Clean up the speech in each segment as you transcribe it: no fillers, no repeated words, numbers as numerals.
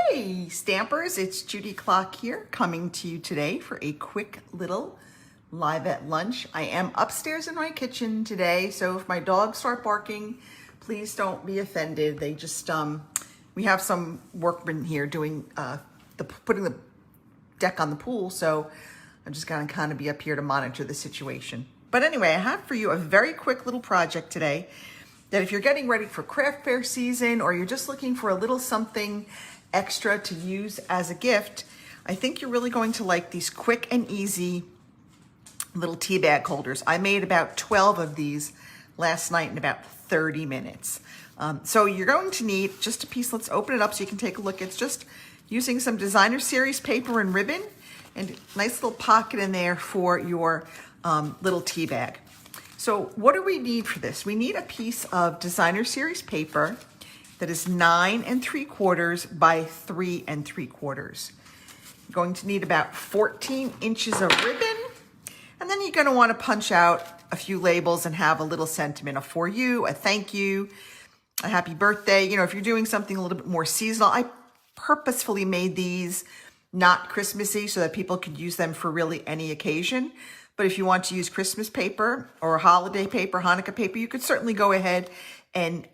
Hey Stampers, it's Judy Klock here coming to you today for a quick little live at lunch. I am upstairs in my kitchen today, so if my dogs start barking, please don't be offended. They just, we have some workmen here doing, putting the deck on the pool, so I'm just gonna kind of be up here to monitor the situation. But anyway, I have for you a very quick little project today that if you're getting ready for craft fair season or you're just looking for a little something extra to use as a gift, I think you're really going to like these quick and easy little tea bag holders. I made about 12 of these last night in about 30 minutes. So you're going to need just a piece. Let's open it up so you can take a look. It's just using some designer series paper and ribbon and a nice little pocket in there for your little tea bag. So what do we need for this? We need a piece of designer series paper that is 9 3/4 by 3 3/4. You're going to need about 14 inches of ribbon, and then you're going to want to punch out a few labels and have a little sentiment, a for you, a thank you, a happy birthday. You know, if you're doing something a little bit more seasonal, I purposefully made these not Christmassy so that people could use them for really any occasion. But if you want to use Christmas paper or holiday paper, Hanukkah paper, you could certainly go ahead and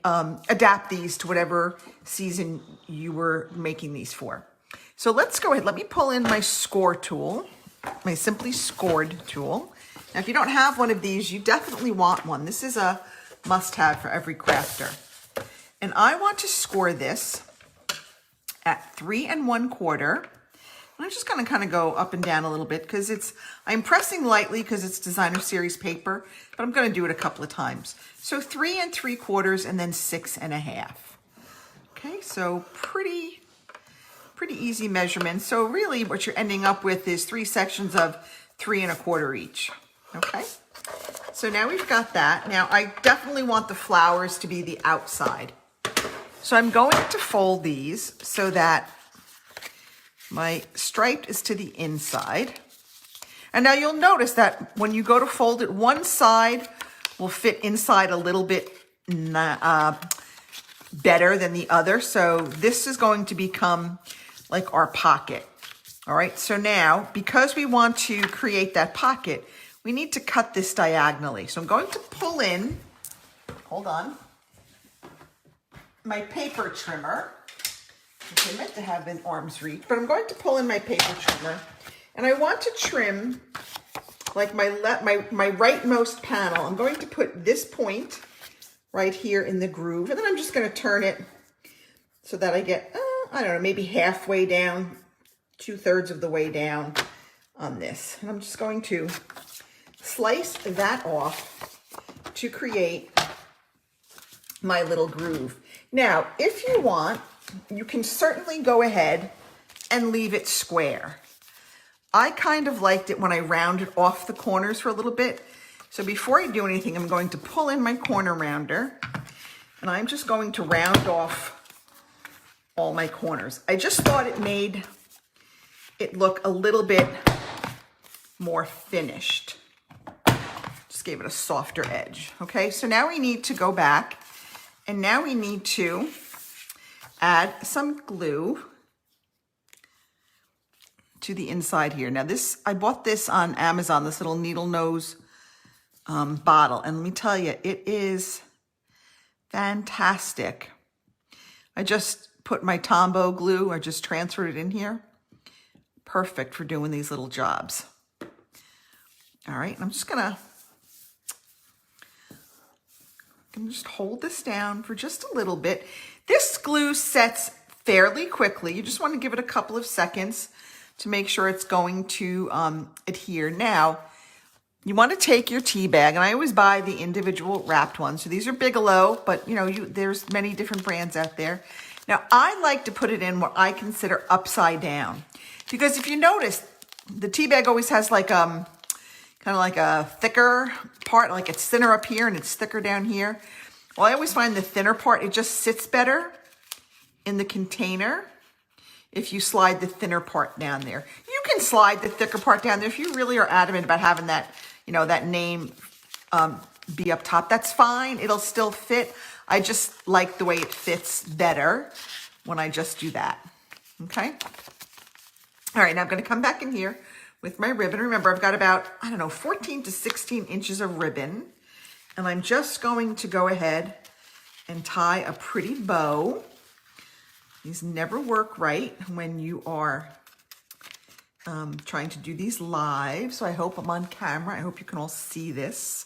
adapt these to whatever season you were making these for. So let's go ahead. Let me pull in my score tool, my Simply Scored tool. Now, if you don't have one of these, you definitely want one. This is a must-have for every crafter. And I want to score this at 3 1/4. I'm just gonna kind of go up and down a little bit because I'm pressing lightly because it's designer series paper, but I'm gonna do it a couple of times. So 3 3/4 and then 6 1/2. Okay, so pretty easy measurement. So really what you're ending up with is 3 sections of 3 1/4 each. Okay, so now we've got that. Now I definitely want the flowers to be the outside. So I'm going to fold these so that my stripe is to the inside. And now you'll notice that when you go to fold it, one side will fit inside a little bit better than the other. So this is going to become like our pocket. All right, so now because we want to create that pocket, we need to cut this diagonally. So I'm going to pull in, hold on, my paper trimmer, which I meant to have in arm's reach, but I'm going to pull in my paper trimmer, and I want to trim like my rightmost panel. I'm going to put this point right here in the groove, and then I'm just going to turn it so that I get, I don't know, maybe halfway down, 2/3 of the way down on this. And I'm just going to slice that off to create my little groove. Now, if you want, you can certainly go ahead and leave it square. I kind of liked it when I rounded off the corners for a little bit. So before I do anything, I'm going to pull in my corner rounder, and I'm just going to round off all my corners. I just thought it made it look a little bit more finished. Just gave it a softer edge. Okay, so now we need to go back, and now we need to add some glue to the inside here. Now this, I bought this on Amazon, this little needle nose bottle. And let me tell you, it is fantastic. I just put my Tombow glue, I just transferred it in here. Perfect for doing these little jobs. All right, I'm just gonna just hold this down for just a little bit. This glue sets fairly quickly. You just want to give it a couple of seconds to make sure it's going to adhere. Now, you want to take your tea bag, and I always buy the individual wrapped ones. So these are Bigelow, but you know, there's many different brands out there. Now, I like to put it in what I consider upside down, because if you notice, the tea bag always has like kind of like a thicker part, like it's thinner up here and it's thicker down here. Well, I always find the thinner part, it just sits better in the container if you slide the thinner part down there. You can slide the thicker part down there if you really are adamant about having that, you know, that name be up top. That's fine, it'll still fit. I just like the way it fits better when I just do that. okay? All right, now I'm gonna come back in here with my ribbon. Remember, I've got about, I don't know, 14 to 16 inches of ribbon. And I'm just going to go ahead and tie a pretty bow. These never work right when you are trying to do these live. So I hope I'm on camera. I hope you can all see this.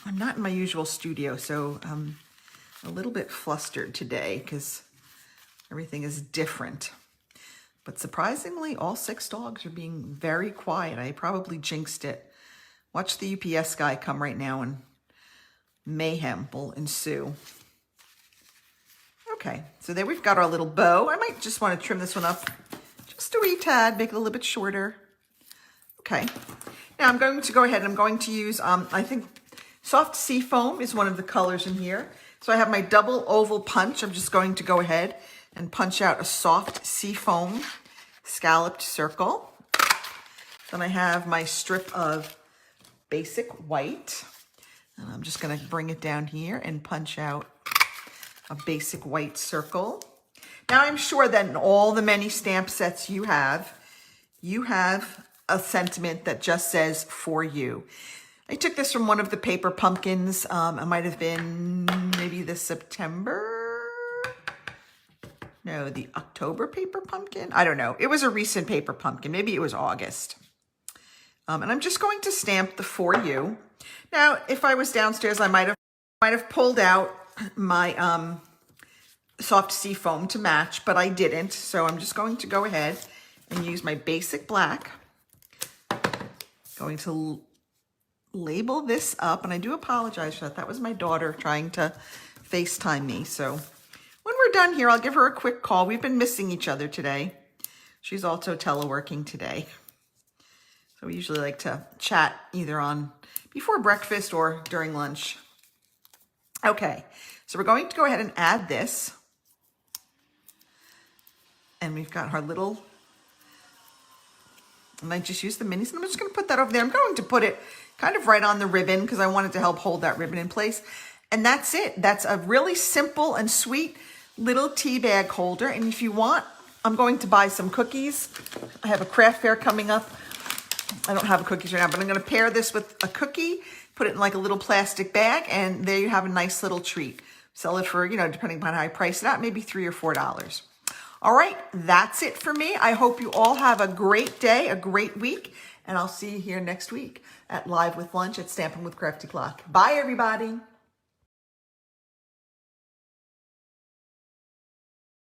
I'm not in my usual studio, so I'm a little bit flustered today because everything is different. But surprisingly, all 6 dogs are being very quiet. I probably jinxed it. Watch the UPS guy come right now and mayhem will ensue. Okay, so there we've got our little bow. I might just want to trim this one up just a wee tad, make it a little bit shorter. Okay, now I'm going to go ahead and I'm going to use, I think soft sea foam is one of the colors in here. So I have my double oval punch. I'm just going to go ahead and punch out a soft sea foam scalloped circle. Then I have my strip of basic white. And I'm just gonna bring it down here and punch out a basic white circle. Now I'm sure that in all the many stamp sets you have a sentiment that just says for you. I took this from one of the paper pumpkins. It might have been maybe the the October paper pumpkin. I don't know. It was a recent paper pumpkin. Maybe it was August. And I'm just going to stamp the for you. Now, if I was downstairs, I might have pulled out my soft sea foam to match, but I didn't. So I'm just going to go ahead and use my basic black. Going to label this up, and I do apologize for that. That was my daughter trying to FaceTime me. So when we're done here, I'll give her a quick call. We've been missing each other today. She's also teleworking today. So we usually like to chat either on before breakfast or during lunch. Okay, so we're going to go ahead and add this. And we've got our little, and I just use the minis, and I'm just gonna put that over there. I'm going to put it kind of right on the ribbon because I wanted to help hold that ribbon in place. And that's it. That's a really simple and sweet little tea bag holder. And if you want, I'm going to buy some cookies. I have a craft fair coming up. I don't have cookies right now, but I'm going to pair this with a cookie, put it in like a little plastic bag, and there you have a nice little treat. Sell it for, depending upon how I price it out, maybe $3 or $4. All right, that's it for me. I hope you all have a great day, a great week, and I'll see you here next week at Live with Lunch at Stampin' with Crafty Klock. Bye, everybody.